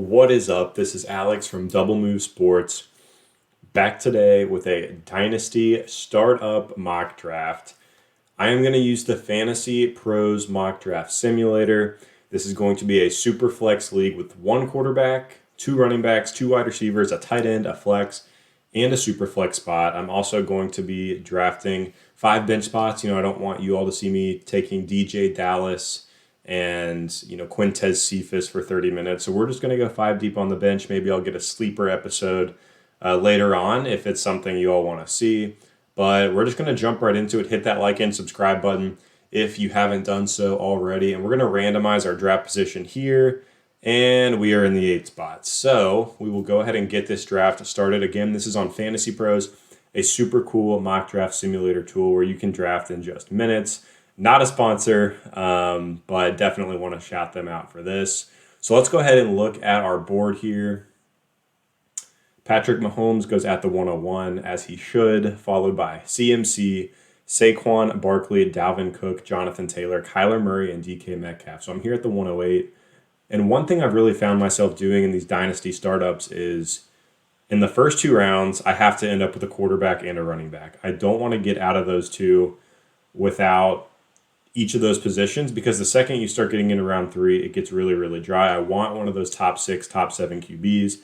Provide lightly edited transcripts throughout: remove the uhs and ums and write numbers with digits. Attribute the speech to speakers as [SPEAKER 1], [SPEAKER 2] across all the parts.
[SPEAKER 1] What is up? This is Alex from Double Move Sports, back today with a Dynasty Startup mock draft. I am going to use the Fantasy Pros mock draft simulator. This is going to be a super flex league with one quarterback, two running backs, two wide receivers, a tight end, a flex, and a super flex spot. I'm also going to be drafting 5 bench spots. I don't want you all to see me taking DJ Dallas and Quintez Cephas for 30 minutes. So we're just going to go 5 deep on the bench. Maybe I'll get a sleeper episode later on if it's something you all want to see. But we're just going to jump right into it. Hit that like and subscribe button if you haven't done so already. And we're going to randomize our draft position here. And we are in the 8th spot. So we will go ahead and get this draft started. Again, this is on Fantasy Pros, a super cool mock draft simulator tool where you can draft in just minutes. Not a sponsor, but definitely want to shout them out for this. So let's go ahead and look at our board here. Patrick Mahomes goes at the 101, as he should, followed by CMC, Saquon Barkley, Dalvin Cook, Jonathan Taylor, Kyler Murray, and DK Metcalf. So I'm here at the 108. And one thing I've really found myself doing in these dynasty startups is in the first 2 rounds, I have to end up with a quarterback and a running back. I don't want to get out of those two without each of those positions, because the second you start getting into round 3, it gets really, really dry. I want one of those top 6, top 7 QBs.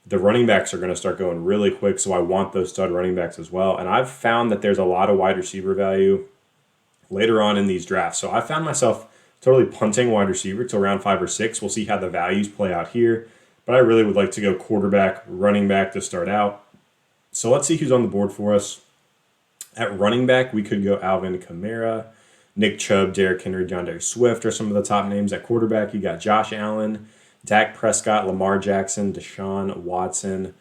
[SPEAKER 1] The running backs are going to start going really quick, so I want those stud running backs as well. And I've found that there's a lot of wide receiver value later on in these drafts. So I found myself totally punting wide receiver till round 5 or 6. We'll see how the values play out here. But I really would like to go quarterback, running back to start out. So let's see who's on the board for us. At running back, we could go Alvin Kamara, Nick Chubb, Derrick Henry, DeAndre Swift are some of the top names. At quarterback, you got Josh Allen, Dak Prescott, Lamar Jackson, Deshaun Watson.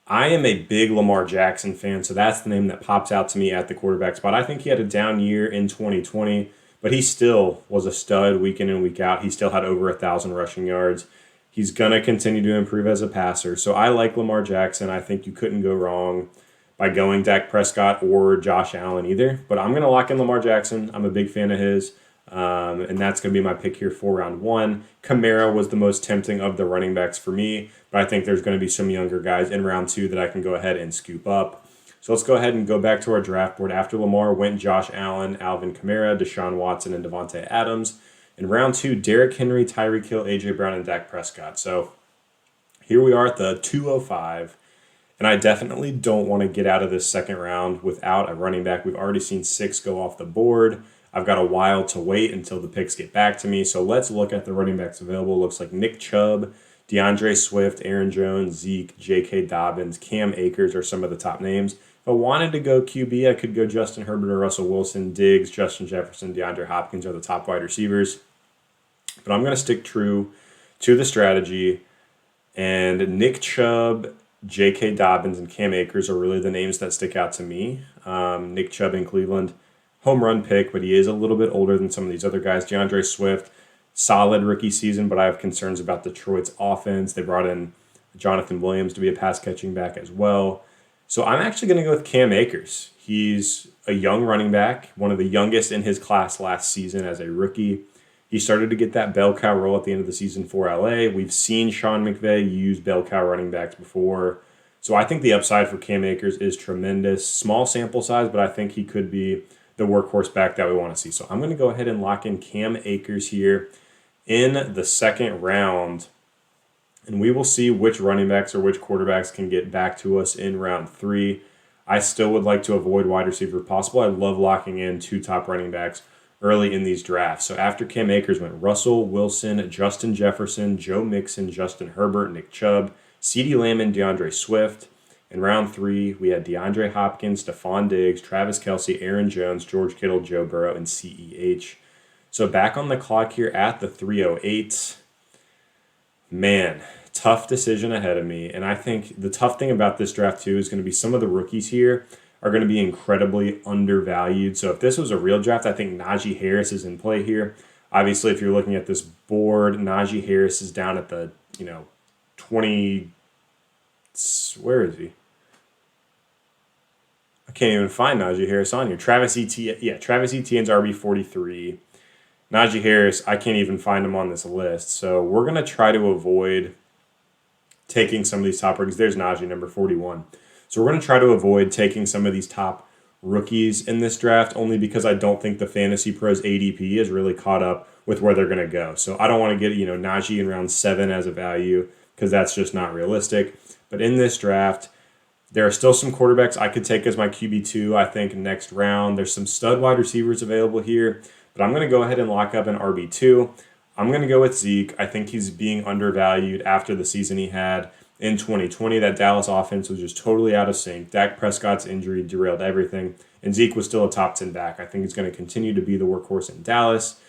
[SPEAKER 1] I am a big Lamar Jackson fan, so that's the name that pops out to me at the quarterback spot. I think he had a down year in 2020, but he still was a stud week in and week out. He still had over 1,000 rushing yards. He's going to continue to improve as a passer. So I like Lamar Jackson. I think you couldn't go wrong by going Dak Prescott or Josh Allen either. But I'm going to lock in Lamar Jackson. I'm a big fan of his. And that's going to be my pick here for round 1. Kamara was the most tempting of the running backs for me, but I think there's going to be some younger guys in round 2 that I can go ahead and scoop up. So let's go ahead and go back to our draft board. After Lamar went Josh Allen, Alvin Kamara, Deshaun Watson, and Devontae Adams. In round 2, Derrick Henry, Tyreek Hill, A.J. Brown, and Dak Prescott. So here we are at the 205. And I definitely don't want to get out of this second round without a running back. We've already seen 6 go off the board. I've got a while to wait until the picks get back to me. So let's look at the running backs available. Looks like Nick Chubb, DeAndre Swift, Aaron Jones, Zeke, J.K. Dobbins, Cam Akers are some of the top names. If I wanted to go QB, I could go Justin Herbert or Russell Wilson. Diggs, Justin Jefferson, DeAndre Hopkins are the top wide receivers. But I'm going to stick true to the strategy. And Nick Chubb, J.K. Dobbins, and Cam Akers are really the names that stick out to me. Nick Chubb in Cleveland, home run pick, but he is a little bit older than some of these other guys. DeAndre Swift, solid rookie season, but I have concerns about Detroit's offense. They brought in Jonathan Williams to be a pass-catching back as well. So I'm actually going to go with Cam Akers. He's a young running back, one of the youngest in his class last season as a rookie. He started to get that bell cow role at the end of the season for LA. We've seen Sean McVay use bell cow running backs before. So I think the upside for Cam Akers is tremendous. Small sample size, but I think he could be the workhorse back that we want to see. So I'm going to go ahead and lock in Cam Akers here in the second round. And we will see which running backs or which quarterbacks can get back to us in round 3. I still would like to avoid wide receiver if possible. I love locking in 2 top running backs early in these drafts. So after Cam Akers went Russell Wilson, Justin Jefferson, Joe Mixon, Justin Herbert, Nick Chubb, CeeDee Lamb, and DeAndre Swift. In round 3, we had DeAndre Hopkins, Stephon Diggs, Travis Kelce, Aaron Jones, George Kittle, Joe Burrow, and CEH. So back on the clock here at the 308. Man, tough decision ahead of me. And I think the tough thing about this draft too is going to be some of the rookies here are going to be incredibly undervalued. So if this was a real draft, I think Najee Harris is in play here. Obviously, if you're looking at this board, Najee Harris is down at the, 20, where is he? I can't even find Najee Harris on here. Travis Etienne's RB43. Najee Harris, I can't even find him on this list. So we're going to try to avoid taking some of these top rookies. There's Najee, number 41. So we're going to try to avoid taking some of these top rookies in this draft, only because I don't think the Fantasy Pros ADP is really caught up with where they're going to go. So I don't want to get, Najee in round 7 as a value, because that's just not realistic. But in this draft, there are still some quarterbacks I could take as my QB2, I think, next round. There's some stud wide receivers available here, but I'm going to go ahead and lock up an RB2. I'm going to go with Zeke. I think he's being undervalued after the season he had in 2020. That Dallas offense was just totally out of sync. Dak Prescott's injury derailed everything, and Zeke was still a top 10 back. I think he's going to continue to be the workhorse in Dallas.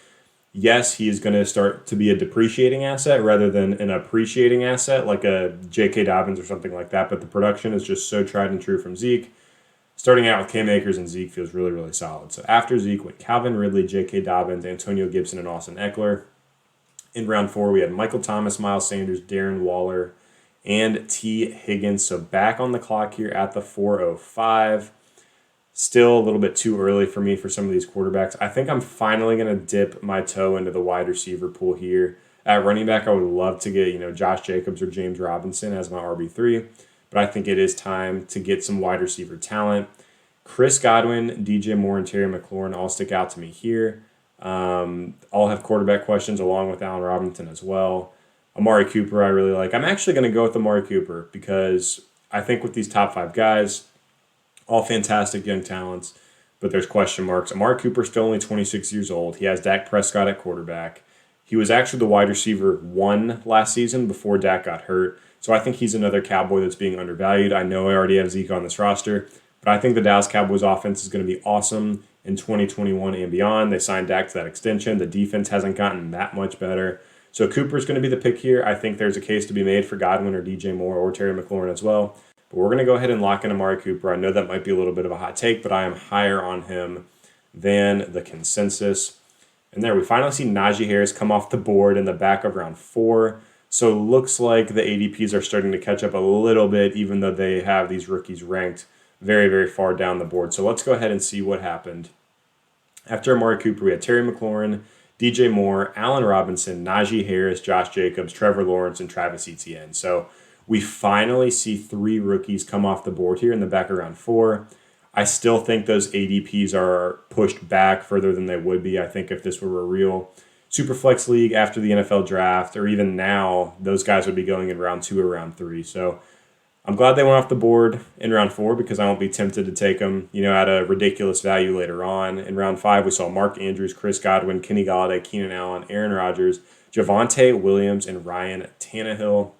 [SPEAKER 1] Yes, he is going to start to be a depreciating asset rather than an appreciating asset like a J.K. Dobbins or something like that, but the production is just so tried and true from Zeke. Starting out with Cam Akers and Zeke feels really, really solid. So after Zeke went Calvin Ridley, J.K. Dobbins, Antonio Gibson, and Austin Eckler. In round 4, we had Michael Thomas, Miles Sanders, Darren Waller, and T. Higgins. So back on the clock here at the 4:05. Still a little bit too early for me for some of these quarterbacks. I think I'm finally going to dip my toe into the wide receiver pool here. At running back, I would love to get, Josh Jacobs or James Robinson as my RB3, but I think it is time to get some wide receiver talent. Chris Godwin, DJ Moore, and Terry McLaurin all stick out to me here. All have quarterback questions along with Allen Robinson as well. Amari Cooper, I really like. I'm actually going to go with Amari Cooper because I think with these top 5 guys, all fantastic young talents, but there's question marks. Amari Cooper's still only 26 years old. He has Dak Prescott at quarterback. He was actually the wide receiver 1 last season before Dak got hurt. So I think he's another Cowboy that's being undervalued. I know I already have Zeke on this roster, but I think the Dallas Cowboys offense is going to be awesome in 2021 and beyond. They signed Dak to that extension. The defense hasn't gotten that much better. So Cooper's going to be the pick here. I think there's a case to be made for Godwin or DJ Moore or Terry McLaurin as well. But we're going to go ahead and lock in Amari Cooper. I know that might be a little bit of a hot take, but I am higher on him than the consensus. And there we finally see Najee Harris come off the board in the back of round 4. So it looks like the ADPs are starting to catch up a little bit, even though they have these rookies ranked very, very far down the board. So let's go ahead and see what happened. After Amari Cooper, we had Terry McLaurin, DJ Moore, Allen Robinson, Najee Harris, Josh Jacobs, Trevor Lawrence, and Travis Etienne. So we finally see 3 rookies come off the board here in the back of round 4. I still think those ADPs are pushed back further than they would be. I think if this were a real Superflex league after the NFL draft, or even now, those guys would be going in round 2 or round 3. So I'm glad they went off the board in round 4 because I won't be tempted to take them, at a ridiculous value later on. In round 5, we saw Mark Andrews, Chris Godwin, Kenny Golladay, Keenan Allen, Aaron Rodgers, Javonte Williams, and Ryan Tannehill.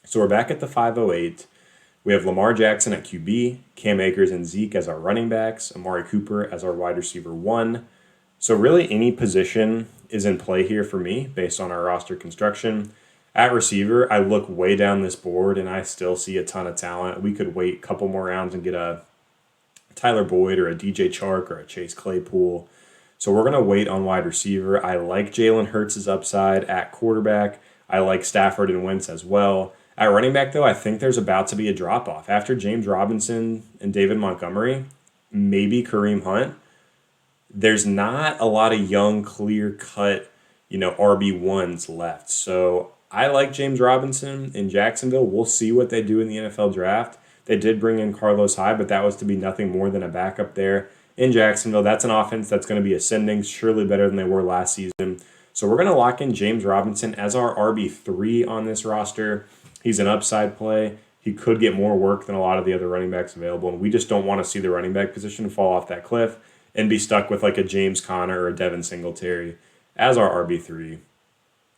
[SPEAKER 1] So we're back at the 5:08. We have Lamar Jackson at QB, Cam Akers and Zeke as our running backs, Amari Cooper as our wide receiver 1. So really any position is in play here for me based on our roster construction. At receiver, I look way down this board and I still see a ton of talent. We could wait a couple more rounds and get a Tyler Boyd or a DJ Chark or a Chase Claypool. So we're going to wait on wide receiver. I like Jalen Hurts' upside at quarterback. I like Stafford and Wentz as well. At running back, though, I think there's about to be a drop-off. After James Robinson and David Montgomery, maybe Kareem Hunt, there's not a lot of young, clear-cut, RB1s left. So I like James Robinson in Jacksonville. We'll see what they do in the NFL draft. They did bring in Carlos Hyde, but that was to be nothing more than a backup there in Jacksonville. That's an offense that's going to be ascending, surely better than they were last season. So we're going to lock in James Robinson as our RB3 on this roster. He's an upside play. He could get more work than a lot of the other running backs available, and we just don't want to see the running back position fall off that cliff and be stuck with like a James Conner or a Devin Singletary as our RB3.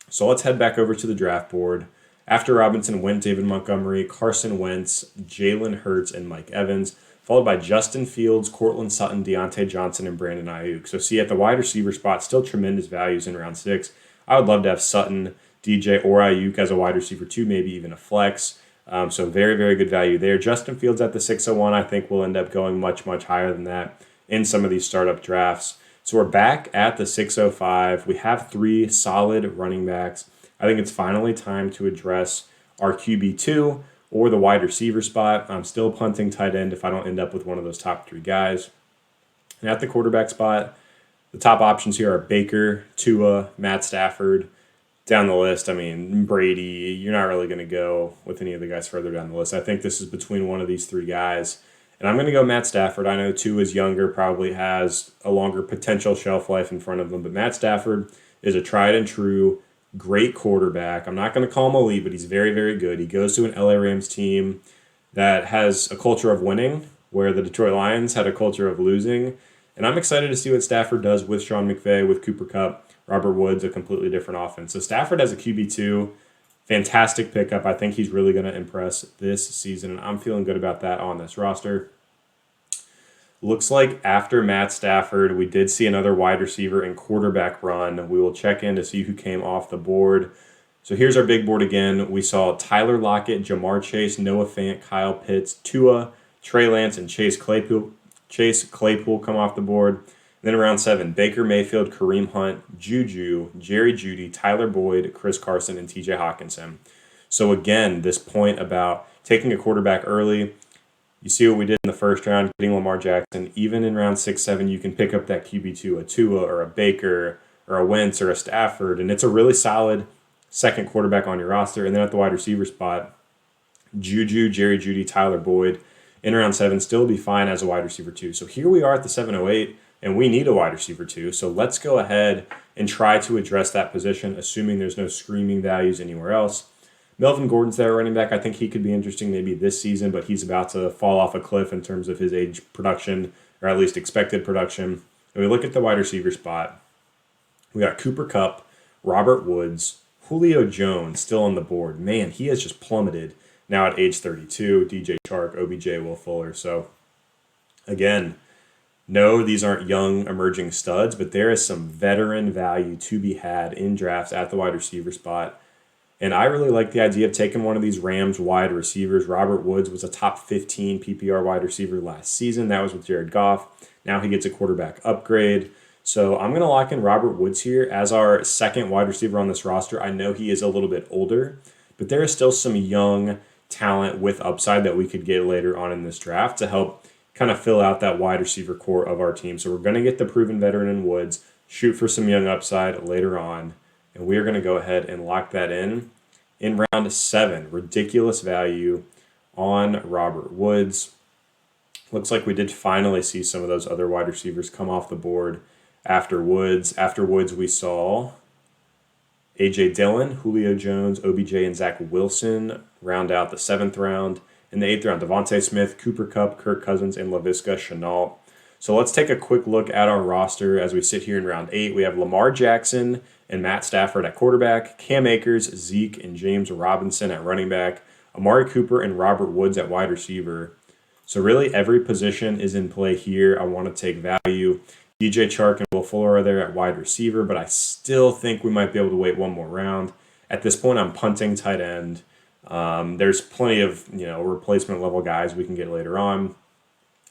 [SPEAKER 1] So let's head back over to the draft board. After Robinson went David Montgomery, Carson Wentz, Jalen Hurts, and Mike Evans, followed by Justin Fields, Cortland Sutton, Deontay Johnson, and Brandon Ayuk. So see, at the wide receiver spot, still tremendous values in round 6. I would love to have Sutton, DJ, or Ayuk as a wide receiver 2, maybe even a flex. So very, very good value there. Justin Fields at the 601, I think will end up going much, much higher than that in some of these startup drafts. So we're back at the 605. We have 3 solid running backs. I think it's finally time to address our QB2 or the wide receiver spot. I'm still punting tight end if I don't end up with one of those top 3 guys. And at the quarterback spot, the top options here are Baker, Tua, Matt Stafford. down the list, I mean, Brady, you're not really going to go with any of the guys further down the list. I think this is between one of these three guys. And I'm going to go Matt Stafford. I know Tua is younger, probably has a longer potential shelf life in front of him, but Matt Stafford is a tried and true great quarterback. I'm not going to call him elite, but he's very, very good. He goes to an LA Rams team that has a culture of winning, where the Detroit Lions had a culture of losing. And I'm excited to see what Stafford does with Sean McVay, with Cooper Kupp, Robert Woods, a completely different offense. So Stafford as a QB2, fantastic pickup. I think he's really going to impress this season, and I'm feeling good about that on this roster. Looks like after Matt Stafford, we did see another wide receiver and quarterback run. We will check in to see who came off the board. So here's our big board again. We saw Tyler Lockett, Jamar Chase, Noah Fant, Kyle Pitts, Tua, Trey Lance, and Chase Claypool come off the board. And then around 7, Baker Mayfield, Kareem Hunt, Juju, Jerry Jeudy, Tyler Boyd, Chris Carson, and TJ Hawkinson. So again, this point about taking a quarterback early, you see what we did in the first round, getting Lamar Jackson. Even in round 6, 7, you can pick up that QB2, a Tua or a Baker or a Wentz or a Stafford, and it's a really solid second quarterback on your roster. And then at the wide receiver spot, Juju, Jerry Jeudy, Tyler Boyd in round 7 still be fine as a wide receiver 2. So here we are at the 708, and we need a wide receiver 2. So let's go ahead and try to address that position, assuming there's no screaming values anywhere else. Melvin Gordon's there running back. I think he could be interesting maybe this season, but he's about to fall off a cliff in terms of his age production, or at least expected production. And we look at the wide receiver spot. We got Cooper Kupp, Robert Woods, Julio Jones still on the board. Man, he has just plummeted now at age 32. DJ Chark, OBJ, Will Fuller. So again, no, these aren't young emerging studs, but there is some veteran value to be had in drafts at the wide receiver spot. And I really like the idea of taking one of these Rams wide receivers. Robert Woods was a top 15 PPR wide receiver last season. That was with Jared Goff. Now he gets a quarterback upgrade. So I'm going to lock in Robert Woods here as our second wide receiver on this roster. I know he is a little bit older, but there is still some young talent with upside that we could get later on in this draft to help kind of fill out that wide receiver core of our team. So we're going to get the proven veteran in Woods, shoot for some young upside later on. And we are going to go ahead and lock that in round 7. Ridiculous value on Robert Woods. Looks like we did finally see some of those other wide receivers come off the board after Woods. After Woods, we saw A.J. Dillon, Julio Jones, OBJ, and Zach Wilson round out the 7th round. In the 8th round, Devontae Smith, Cooper Kupp, Kirk Cousins, and Laviska Shenault. So let's take a quick look at our roster as we sit here in round 8. We have Lamar Jackson and Matt Stafford at quarterback, Cam Akers, Zeke, and James Robinson at running back, Amari Cooper and Robert Woods at wide receiver. So really every position is in play here. I want to take value. DJ Chark and Will Fuller are there at wide receiver, but I still think we might be able to wait one more round. At this point, I'm punting tight end. There's plenty of replacement level guys we can get later on.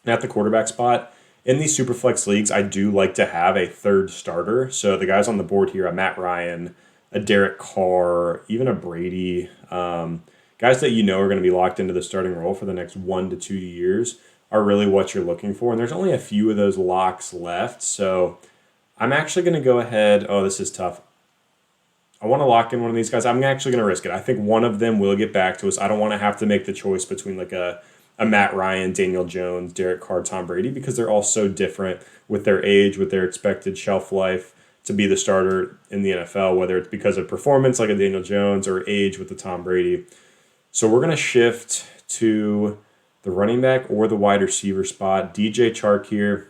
[SPEAKER 1] At the quarterback spot, in these Superflex leagues, I do like to have a third starter. So the guys on the board here, a Matt Ryan, a Derek Carr, even a Brady, guys that are going to be locked into the starting role for the next 1 to 2 years are really what you're looking for. And there's only a few of those locks left. So I'm actually going to go ahead. Oh, this is tough. I want to lock in one of these guys. I'm actually going to risk it. I think one of them will get back to us. I don't want to have to make the choice between like a Matt Ryan, Daniel Jones, Derek Carr, Tom Brady, because they're all so different with their age, with their expected shelf life to be the starter in the NFL, whether it's because of performance like a Daniel Jones or age with the Tom Brady. So we're going to shift to the running back or the wide receiver spot. DJ Chark here,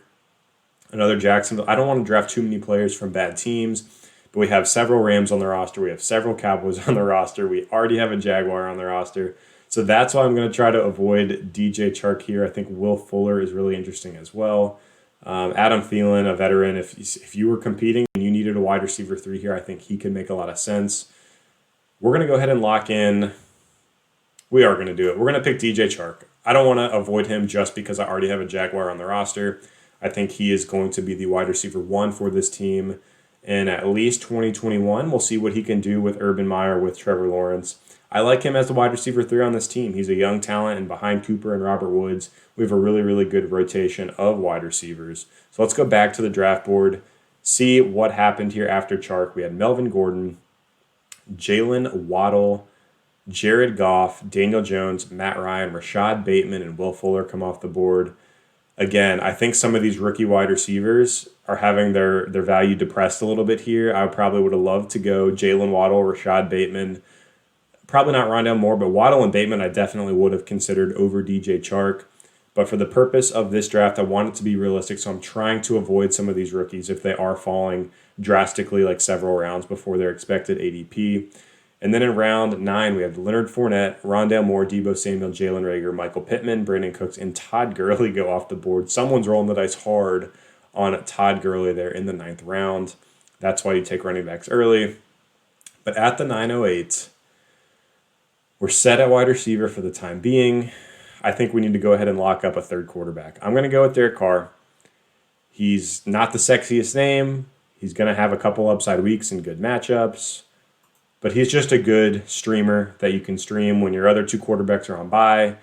[SPEAKER 1] another Jacksonville. I don't want to draft too many players from bad teams, but we have several Rams on the roster. We have several Cowboys on the roster. We already have a Jaguar on the roster. So that's why I'm going to try to avoid DJ Chark here. I think Will Fuller is really interesting as well. Adam Thielen, a veteran, if you were competing and you needed a wide receiver 3 here, I think he could make a lot of sense. We're going to go ahead and lock in. We are going to do it. We're going to pick DJ Chark. I don't want to avoid him just because I already have a Jaguar on the roster. I think he is going to be the wide receiver 1 for this team in at least 2021. We'll see what he can do with Urban Meyer, with Trevor Lawrence. I like him as the wide receiver 3 on this team. He's a young talent, and behind Cooper and Robert Woods, we have a really, really good rotation of wide receivers. So let's go back to the draft board, see what happened here after Chark. We had Melvin Gordon, Jalen Waddle, Jared Goff, Daniel Jones, Matt Ryan, Rashad Bateman, and Will Fuller come off the board. Again, I think some of these rookie wide receivers are having their value depressed a little bit here. I probably would have loved to go Jalen Waddle, Rashad Bateman, probably not Rondale Moore, but Waddle and Bateman I definitely would have considered over DJ Chark. But for the purpose of this draft, I want it to be realistic, so I'm trying to avoid some of these rookies if they are falling drastically, like several rounds before their expected ADP. And then in round 9, we have Leonard Fournette, Rondale Moore, Deebo Samuel, Jalen Reagor, Michael Pittman, Brandon Cooks, and Todd Gurley go off the board. Someone's rolling the dice hard on Todd Gurley there in the 9th round. That's why you take running backs early. But at the 9:08, we're set at wide receiver for the time being. I think we need to go ahead and lock up a third quarterback. I'm going to go with Derek Carr. He's not the sexiest name. He's going to have a couple upside weeks and good matchups. But he's just a good streamer that you can stream when your other two quarterbacks are on bye.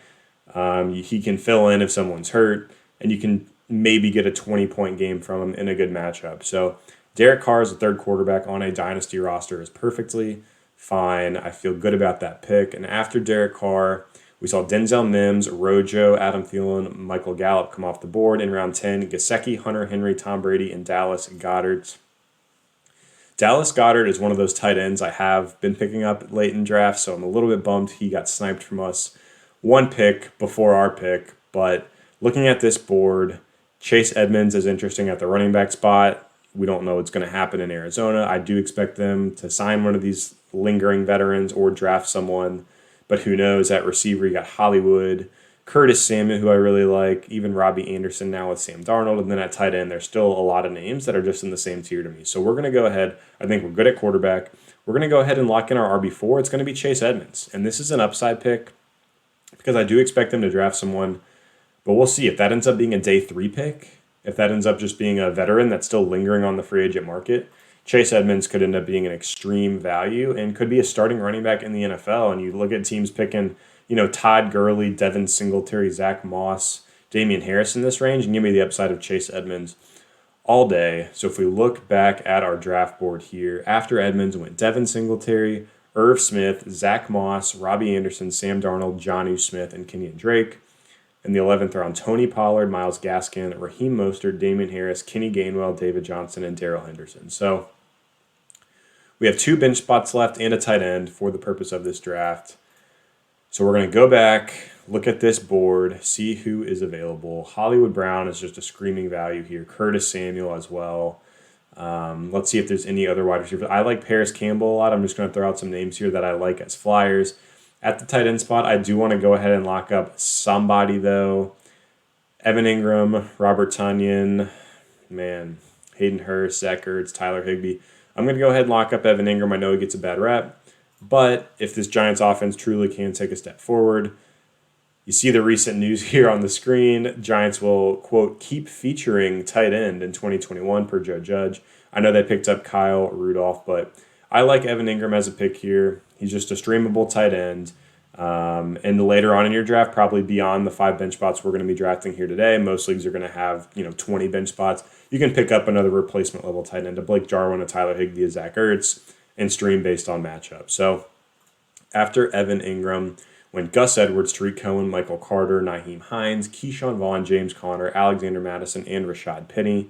[SPEAKER 1] He can fill in if someone's hurt, and you can maybe get a 20-point game from him in a good matchup. So Derek Carr as a third quarterback on a dynasty roster is perfectly fine. I feel good about that pick. And after Derek Carr, we saw Denzel Mims, Rojo, Adam Thielen, Michael Gallup come off the board in round 10. Gesicki, Hunter Henry, Tom Brady, and Dallas Goedert. Dallas Goedert is one of those tight ends I have been picking up late in drafts, so I'm a little bit bummed he got sniped from us one pick before our pick. But looking at this board, Chase Edmonds is interesting at the running back spot. We don't know what's going to happen in Arizona. I do expect them to sign one of these lingering veterans or draft someone, but who knows? At receiver, you got Hollywood, Curtis Samuel, who I really like, even Robbie Anderson now with Sam Darnold, and then at tight end, there's still a lot of names that are just in the same tier to me. So we're going to go ahead. I think we're good at quarterback. We're going to go ahead and lock in our RB4. It's going to be Chase Edmonds, and this is an upside pick because I do expect them to draft someone, but we'll see if that ends up being a day 3 pick, if that ends up just being a veteran that's still lingering on the free agent market. Chase Edmonds could end up being an extreme value and could be a starting running back in the NFL. And you look at teams picking, Todd Gurley, Devin Singletary, Zach Moss, Damian Harris in this range, and give me the upside of Chase Edmonds all day. So if we look back at our draft board here, after Edmonds went Devin Singletary, Irv Smith, Zach Moss, Robbie Anderson, Sam Darnold, Jonnu Smith, and Kenyon Drake. In the 11th round, Tony Pollard, Myles Gaskin, Raheem Mostert, Damian Harris, Kenny Gainwell, David Johnson, and Darrell Henderson. So we have 2 bench spots left and a tight end for the purpose of this draft. So we're going to go back, look at this board, see who is available. Hollywood Brown is just a screaming value here. Curtis Samuel as well. Let's see if there's any other wide receivers. I like Paris Campbell a lot. I'm just going to throw out some names here that I like as flyers. At the tight end spot, I do want to go ahead and lock up somebody, though. Evan Ingram, Robert Tonyan, Hayden Hurst, Zach Ertz, Tyler Higbee. I'm going to go ahead and lock up Evan Ingram. I know he gets a bad rep. But if this Giants offense truly can take a step forward, you see the recent news here on the screen. Giants will, quote, keep featuring tight end in 2021 per Joe Judge. I know they picked up Kyle Rudolph, but I like Evan Ingram as a pick here. He's just a streamable tight end. And later on in your draft, probably beyond the 5 bench spots we're going to be drafting here today, most leagues are going to have 20 bench spots. You can pick up another replacement level tight end, a Blake Jarwin, a Tyler Higbee, a Zach Ertz, and stream based on matchup. So after Evan Ingram went Gus Edwards, Tariq Cohen, Michael Carter, Nyheim Hines, Keyshawn Vaughn, James Conner, Alexander Madison, and Rashad Penny.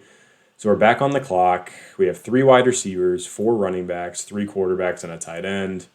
[SPEAKER 1] So we're back on the clock. We have 3 wide receivers, 4 running backs, 3 quarterbacks, and a tight end.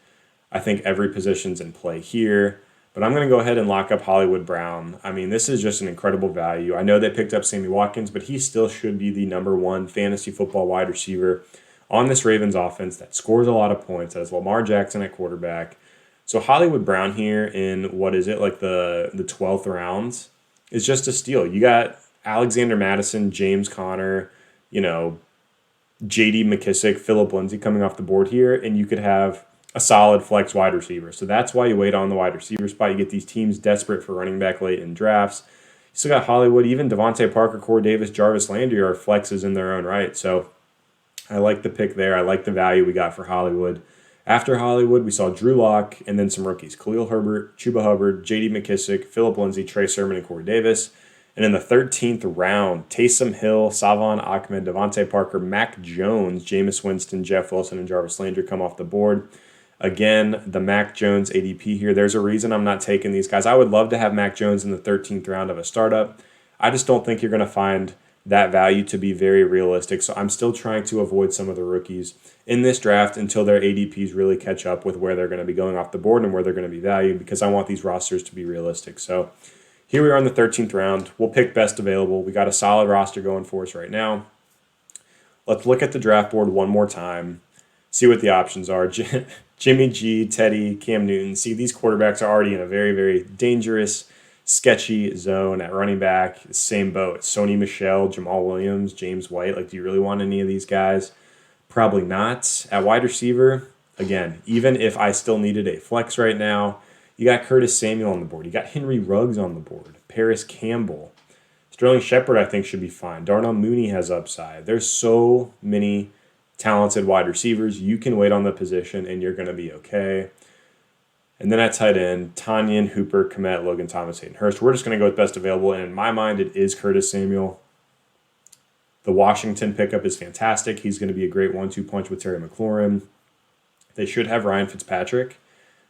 [SPEAKER 1] I think every position's in play here, but I'm going to go ahead and lock up Hollywood Brown. I mean, this is just an incredible value. I know they picked up Sammy Watkins, but he still should be the number 1 fantasy football wide receiver on this Ravens offense that scores a lot of points, that has Lamar Jackson at quarterback. So Hollywood Brown here in, the 12th round is just a steal. You got Alexander Madison, James Conner, J.D. McKissick, Phillip Lindsay coming off the board here, and you could have a solid flex wide receiver. So that's why you wait on the wide receiver spot. You get these teams desperate for running back late in drafts. You still got Hollywood, even Devontae Parker, Corey Davis, Jarvis Landry are flexes in their own right. So I like the pick there. I like the value we got for Hollywood. After Hollywood, we saw Drew Lock and then some rookies. Khalil Herbert, Chuba Hubbard, J.D. McKissick, Phillip Lindsay, Trey Sermon, and Corey Davis. And in the 13th round, Taysom Hill, Salvon Ahmed, Devontae Parker, Mac Jones, Jameis Winston, Jeff Wilson, and Jarvis Landry come off the board. Again, the Mac Jones ADP here, there's a reason I'm not taking these guys. I would love to have Mac Jones in the 13th round of a startup. I just don't think you're going to find that value to be very realistic. So I'm still trying to avoid some of the rookies in this draft until their ADPs really catch up with where they're going to be going off the board and where they're going to be valued, because I want these rosters to be realistic. So here we are in the 13th round. We'll pick best available. We got a solid roster going for us right now. Let's look at the draft board one more time, see what the options are. Jimmy G, Teddy, Cam Newton. See, these quarterbacks are already in a very, very dangerous, sketchy zone at running back. Same boat. Sony Michel, Jamal Williams, James White. Like, do you really want any of these guys? Probably not. At wide receiver, again, even if I still needed a flex right now, you got Curtis Samuel on the board. You got Henry Ruggs on the board. Paris Campbell. Sterling Shepard, I think, should be fine. Darnell Mooney has upside. There's so many talented wide receivers. You can wait on the position and you're going to be okay. And then at tight end, Tanyan, Hooper, Kmet, Logan Thomas, Hayden Hurst. We're just going to go with best available, and in my mind, it is Curtis Samuel. The Washington pickup is fantastic. He's going to be a great 1-2 punch with Terry McLaurin. They should have Ryan Fitzpatrick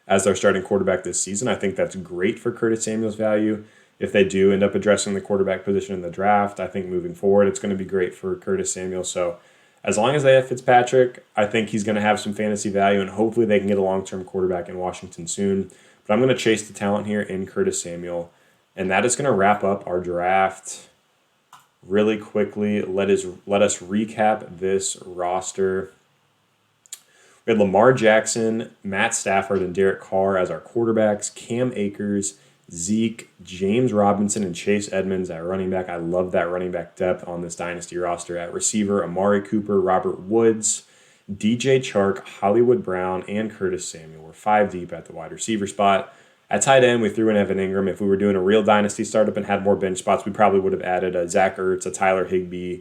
[SPEAKER 1] as their starting quarterback this season. I think that's great for Curtis Samuel's value. If they do end up addressing the quarterback position in the draft, I think moving forward, it's going to be great for Curtis Samuel. So as long as they have Fitzpatrick, I think he's going to have some fantasy value, and hopefully they can get a long-term quarterback in Washington soon. But I'm going to chase the talent here in Curtis Samuel, and that is going to wrap up our draft really quickly. Let us recap this roster. We had Lamar Jackson, Matt Stafford, and Derek Carr as our quarterbacks. Cam Akers, Zeke, James Robinson, and Chase Edmonds at running back. I love that running back depth on this Dynasty roster. At receiver, Amari Cooper, Robert Woods, DJ Chark, Hollywood Brown, and Curtis Samuel. We're 5 deep at the wide receiver spot. At tight end, we threw in Evan Ingram. If we were doing a real Dynasty startup and had more bench spots, we probably would have added a Zach Ertz, a Tyler Higbee,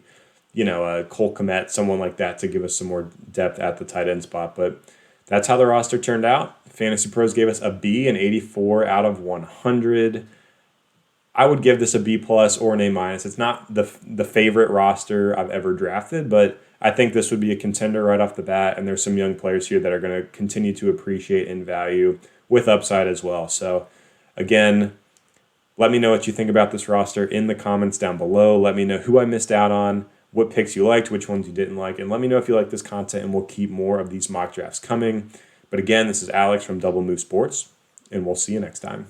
[SPEAKER 1] a Cole Kmet, someone like that to give us some more depth at the tight end spot. But that's how the roster turned out. Fantasy Pros gave us a B, an 84 out of 100. I would give this a B plus or an A minus. It's not the favorite roster I've ever drafted, but I think this would be a contender right off the bat, and there's some young players here that are going to continue to appreciate in value with upside as well. So again, let me know what you think about this roster in the comments down below. Let me know who I missed out on, what picks you liked, which ones you didn't like, and let me know if you like this content, and we'll keep more of these mock drafts coming. But again, this is Alex from Double Move Sports, and we'll see you next time.